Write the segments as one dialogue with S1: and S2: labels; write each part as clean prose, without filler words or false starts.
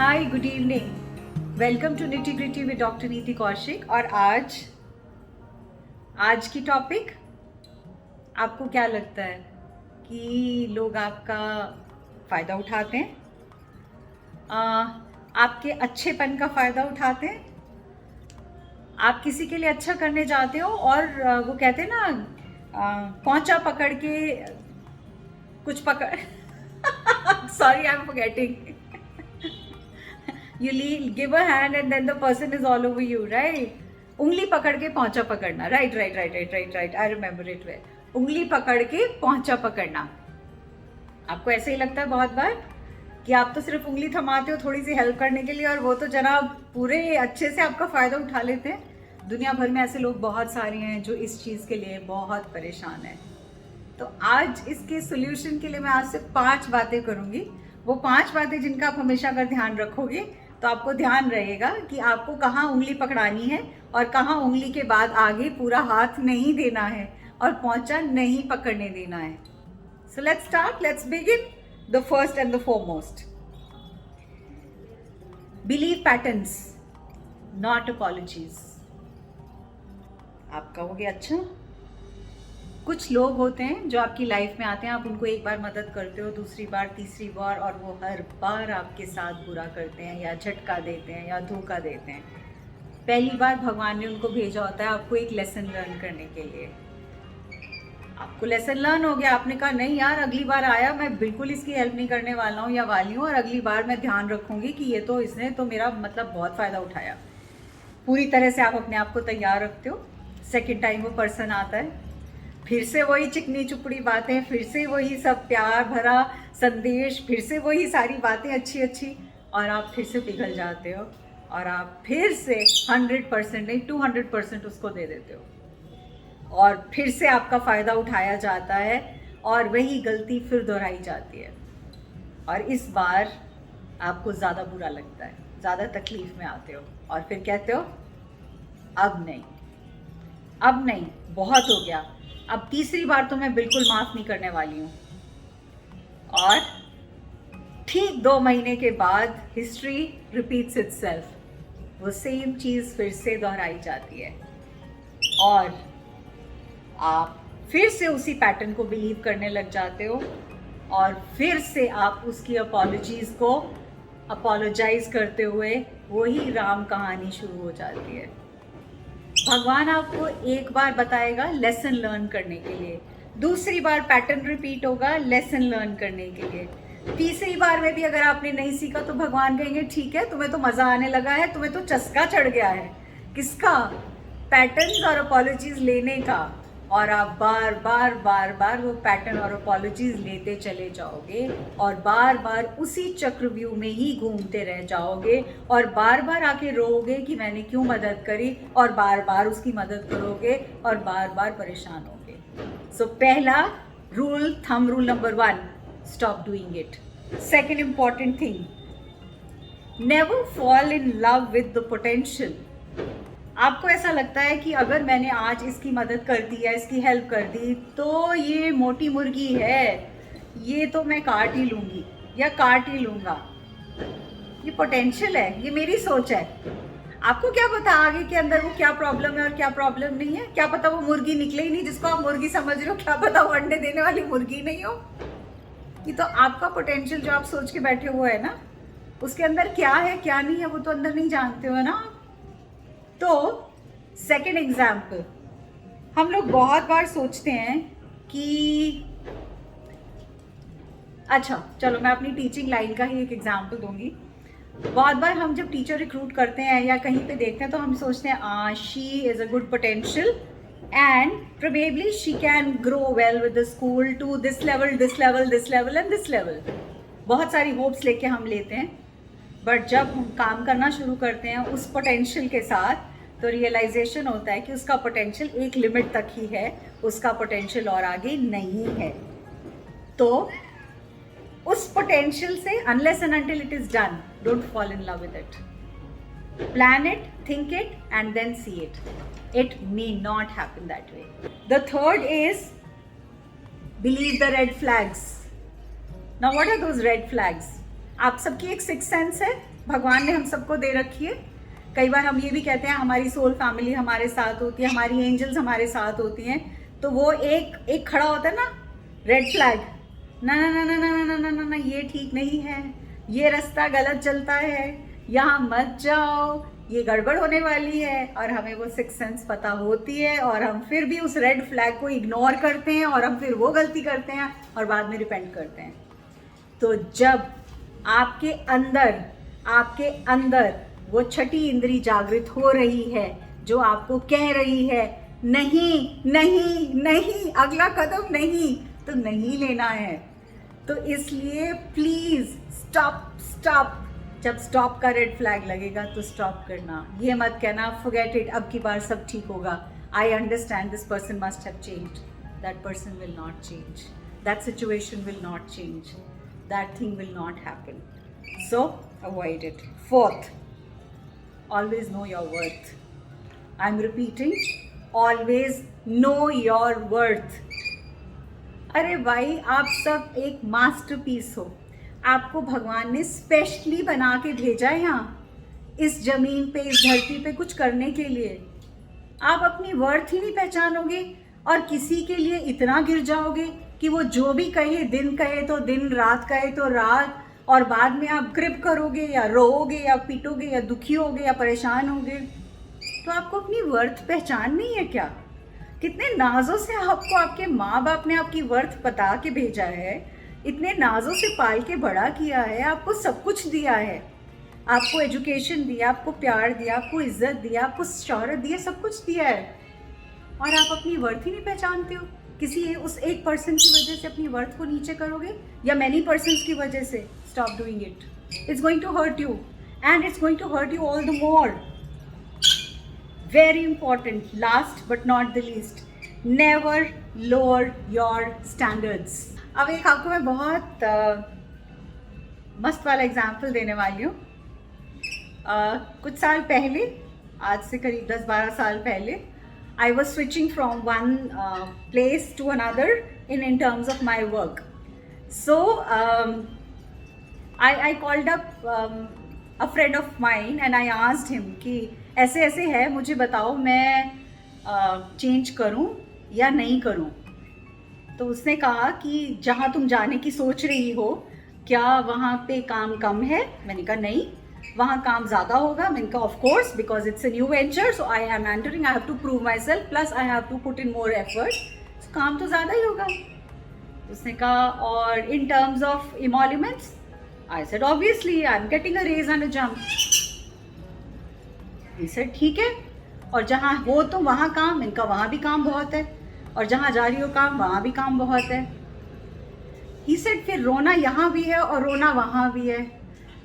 S1: Hi, good evening. Welcome to nitty gritty with doctor Neeti Kaushik. और आज की टॉपिक, आपको क्या लगता है कि लोग आपका फ़ायदा उठाते हैं? आपके अच्छेपन का फ़ायदा उठाते हैं? आप किसी के लिए अच्छा करने जाते हो और वो कहते हैं ना, कौचा पकड़ के कुछ पकड़ sorry, I am forgetting. You give a hand and then the person is all over you, right? उंगली पकड़ के पहुंचा पकड़ना, right, I remember it well. उंगली पकड़ के पहुंचा पकड़ना। आपको ऐसे ही लगता है बहुत बार कि आप तो सिर्फ उंगली थमाते हो थोड़ी सी हेल्प करने के लिए, और वो तो जनाब पूरे अच्छे से आपका फायदा उठा लेते हैं। दुनिया भर में ऐसे लोग बहुत सारे हैं जो इस चीज़ के लिए बहुत परेशान हैं। तो आज इसके सोल्यूशन के लिए मैं आपसे 5 बातें करूंगी। वो 5 बातें जिनका आप हमेशा अगर ध्यान रखोगे तो आपको ध्यान रहेगा कि आपको कहाँ उंगली पकड़ानी है और कहाँ उंगली के बाद आगे पूरा हाथ नहीं देना है और पहुंचा नहीं पकड़ने देना है। So let's start, let's begin. The first and the foremost, believe patterns not apologies. आप कहोगे अच्छा, कुछ लोग होते हैं जो आपकी लाइफ में आते हैं, आप उनको एक बार मदद करते हो, दूसरी बार, तीसरी बार, और वो हर बार आपके साथ बुरा करते हैं या झटका देते हैं या धोखा देते हैं। पहली बार भगवान ने उनको भेजा होता है आपको एक लेसन लर्न करने के लिए। आपको लेसन लर्न हो गया, आपने कहा नहीं यार, अगली बार आया मैं बिल्कुल इसकी हेल्प नहीं करने वाला हूँ या वाली हूँ, और अगली बार मैं ध्यान रखूँगी कि ये तो इसने तो मेरा मतलब बहुत फ़ायदा उठाया। पूरी तरह से आप अपने आप को तैयार रखते हो। सेकेंड टाइम वो पर्सन आता है, फिर से वही चिकनी चुपड़ी बातें, फिर से वही सब प्यार भरा संदेश, फिर से वही सारी बातें अच्छी अच्छी, और आप फिर से पिघल जाते हो और आप फिर से 100% नहीं 200% उसको दे देते हो, और फिर से आपका फ़ायदा उठाया जाता है और वही गलती फिर दोहराई जाती है। और इस बार आपको ज़्यादा बुरा लगता है, ज़्यादा तकलीफ़ में आते हो और फिर कहते हो अब नहीं, बहुत हो गया, अब तीसरी बार तो मैं बिल्कुल माफ़ नहीं करने वाली हूँ। और ठीक 2 महीने के बाद हिस्ट्री रिपीट्स इटसेल्फ, वो सेम चीज़ फिर से दोहराई जाती है और आप फिर से उसी पैटर्न को बिलीव करने लग जाते हो और फिर से आप उसकी अपॉलॉजीज़ को अपोलोजाइज करते हुए वही राम कहानी शुरू हो जाती है। भगवान आपको एक बार बताएगा लेसन लर्न करने के लिए, दूसरी बार पैटर्न रिपीट होगा लेसन लर्न करने के लिए, तीसरी बार में भी अगर आपने नहीं सीखा तो भगवान कहेंगे ठीक है, तुम्हें तो मज़ा आने लगा है, तुम्हें तो चस्का चढ़ गया है। किसका? पैटर्न्स और अपॉलॉजीज लेने का। और आप बार बार वो पैटर्न और अपॉलॉजीज लेते चले जाओगे और बार बार उसी चक्रव्यूह में ही घूमते रह जाओगे और बार बार आके रोओगे कि मैंने क्यों मदद करी, और बार बार उसकी मदद करोगे और बार बार परेशान होगे। सो पहला rule, thumb rule number 1, stop doing it. Second important thing, never fall in love with the potential. आपको ऐसा लगता है कि अगर मैंने आज इसकी मदद कर दी या इसकी हेल्प कर दी तो ये मोटी मुर्गी है, ये तो मैं काट ही लूँगी या काट ही लूँगा, ये पोटेंशियल है, ये मेरी सोच है। आपको क्या पता आगे के अंदर वो क्या प्रॉब्लम है और क्या प्रॉब्लम नहीं है? क्या पता वो मुर्गी निकले ही नहीं जिसको आप मुर्गी समझ रहे हो, क्या पता वो अंडे देने वाली मुर्गी नहीं हो। ये तो आपका पोटेंशियल जो आप सोच के बैठे हुए है ना, उसके अंदर क्या है क्या नहीं है वो तो अंदर नहीं जानते हो ना। तो सेकेंड एग्जाम्पल, हम लोग बहुत बार सोचते हैं कि अच्छा चलो मैं अपनी टीचिंग लाइन का ही एक एग्जाम्पल दूंगी। बहुत बार हम जब टीचर रिक्रूट करते हैं या कहीं पे देखते हैं तो हम सोचते हैं she is a good potential and probably she can grow well with the school to this level, this level, this level and this level. बहुत सारी होप्स लेके हम लेते हैं, बट जब हम काम करना शुरू करते हैं उस पोटेंशियल के साथ तो रियलाइजेशन होता है कि उसका पोटेंशियल एक लिमिट तक ही है, उसका पोटेंशियल और आगे नहीं है। तो उस पोटेंशियल से unless and until it is done, don't fall in love with it. Plan it, think it and then see it. It may not happen that way. The third is believe the red flags. Now what are those red flags? आप सबकी एक six sense है भगवान ने हम सबको दे रखी है। कई बार हम ये भी कहते हैं हमारी सोल फैमिली हमारे साथ होती है, हमारी एंजल्स हमारे साथ होती हैं, तो वो एक खड़ा होता है ना रेड फ्लैग, ना ना ना ना ना ना ना ना ना, ये ठीक नहीं है, ये रास्ता गलत चलता है, यहाँ मत जाओ, ये गड़बड़ होने वाली है। और हमें वो सिक्स सेंस पता होती है और हम फिर भी उस रेड फ्लैग को इग्नोर करते हैं और हम फिर वो गलती करते हैं और बाद में रिपेंट करते हैं। तो जब आपके अंदर वो छठी इंद्री जागृत हो रही है जो आपको कह रही है नहीं नहीं नहीं, अगला कदम नहीं, तो नहीं लेना है। तो इसलिए प्लीज स्टॉप। जब स्टॉप का रेड फ्लैग लगेगा तो स्टॉप करना, ये मत कहना फॉरगेट इट, अब की बार सब ठीक होगा, I understand this person must have changed, that person will not change, that situation will not change, that thing will not happen. So avoid it. Fourth, always know your worth. I'm repeating, always know your worth. अरे भाई, आप सब एक masterpiece हो, आपको भगवान ने specially बना के भेजा है यहाँ इस जमीन पे, इस धरती पे कुछ करने के लिए। आप अपनी वर्थ ही नहीं पहचानोगे और किसी के लिए इतना गिर जाओगे कि वो जो भी कहे, दिन कहे तो दिन, रात कहे तो रात, और बाद में आप क्रिप करोगे या रोओगे या पीटोगे या दुखी होगे या परेशान होगे। तो आपको अपनी वर्थ पहचान नहीं है क्या? कितने नाजों से आपको आपके माँ बाप ने आपकी वर्थ बता के भेजा है, इतने नाजों से पाल के बड़ा किया है, आपको सब कुछ दिया है, आपको एजुकेशन दिया, आपको प्यार दिया, आपको इज्जत दिया, आपको शोहरत दिया, सब कुछ दिया है, और आप अपनी वर्थ ही नहीं पहचानते हो। किसी उस एक पर्सन की वजह से अपनी वर्थ को नीचे करोगे या मैनी पर्सन्स की वजह से? Stop doing it, it's going to hurt you and it's going to hurt you all the more. Very important, last but not the least, never lower your standards. अब एक आपको मैं बहुत मस्त वाला एग्जाम्पल देने वाली हूँ। कुछ साल पहले, आज से करीब 10-12 साल पहले, I was switching from one place to another in terms of my work. So I called up a friend of mine and I asked him कि ऐसे ऐसे है, मुझे बताओ मैं चेंज करूं या नहीं करूं। तो उसने कहा कि जहां तुम जाने की सोच रही हो क्या वहां पे काम कम है? मैंने कहा नहीं, वहाँ काम ज़्यादा होगा। मैंने कहा of course, because it's a new venture, so I am entering, I have to prove myself, plus I have to put in more effort, so काम तो ज़्यादा ही होगा। उसने कहा और in terms of emoluments? I said obviously I am getting a raise and a jump. He said ठीक है, और जहाँ हो तो वहाँ काम? इनका वहाँ भी काम बहुत है, और जहाँ जा रही हो काम वहाँ भी काम बहुत है। ही सेड फिर रोना यहाँ भी है और रोना वहाँ भी है,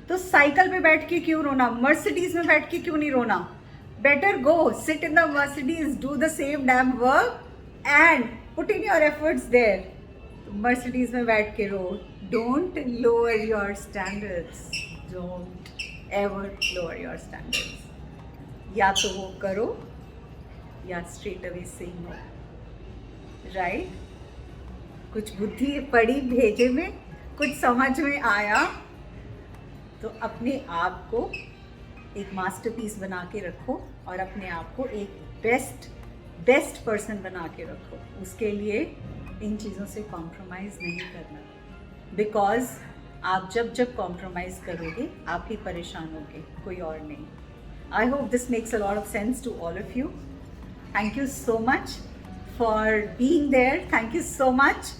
S1: तो साइकिल पे बैठ के क्यों रोना? मर्सिडीज में बैठ के क्यों नहीं रोना? Better go sit in the Mercedes, do the same damn work and put in your efforts there. Mercedes में बैठ के रो। Don't lower your standards, don't ever lower your standards. या तो वो करो या स्ट्रेट अवे से नो, राइट? कुछ बुद्धि पड़ी भेजे में, कुछ समझ में आया, तो अपने आप को एक मास्टरपीस बना के रखो और अपने आप को एक बेस्ट पर्सन बना के रखो। उसके लिए इन चीज़ों से कॉम्प्रोमाइज़ नहीं करना, बिकॉज आप जब कॉम्प्रोमाइज़ करोगे आप ही परेशान होगे, कोई और नहीं। I hope this makes a lot of sense to all of you. Thank you so much for being there, thank you so much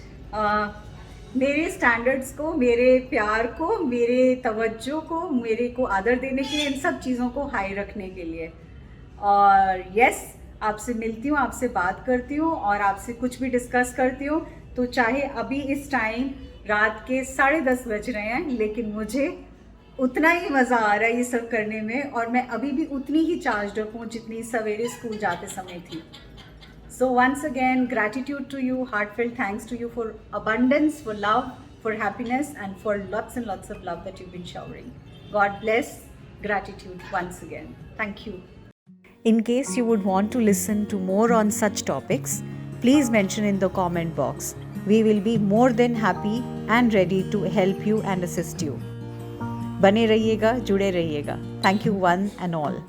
S1: मेरे स्टैंडर्ड्स को, मेरे प्यार को, मेरे तवज्जो को, मेरे को आदर देने के लिए, इन सब चीज़ों को हाई रखने के लिए। और यस, आपसे मिलती हूँ, आपसे बात करती हूँ और आपसे कुछ भी डिस्कस करती हूँ। तो चाहे अभी इस टाइम रात के 10:30 बज रहे हैं, लेकिन मुझे उतना ही मज़ा आ रहा है ये सब करने में, और मैं अभी भी उतनी ही चार्ज अप हूँ जितनी सवेरे स्कूल जाते समय थी। So once again, gratitude to you, heartfelt thanks to you for abundance, for love, for happiness, and for lots and lots of love that you've been showering. God bless. Gratitude once again. Thank you.
S2: In case you would want to listen to more on such topics, please mention in the comment box. We will be more than happy and ready to help you and assist you. बने रहिएगा, जुड़े रहिएगा। Thank you one and all.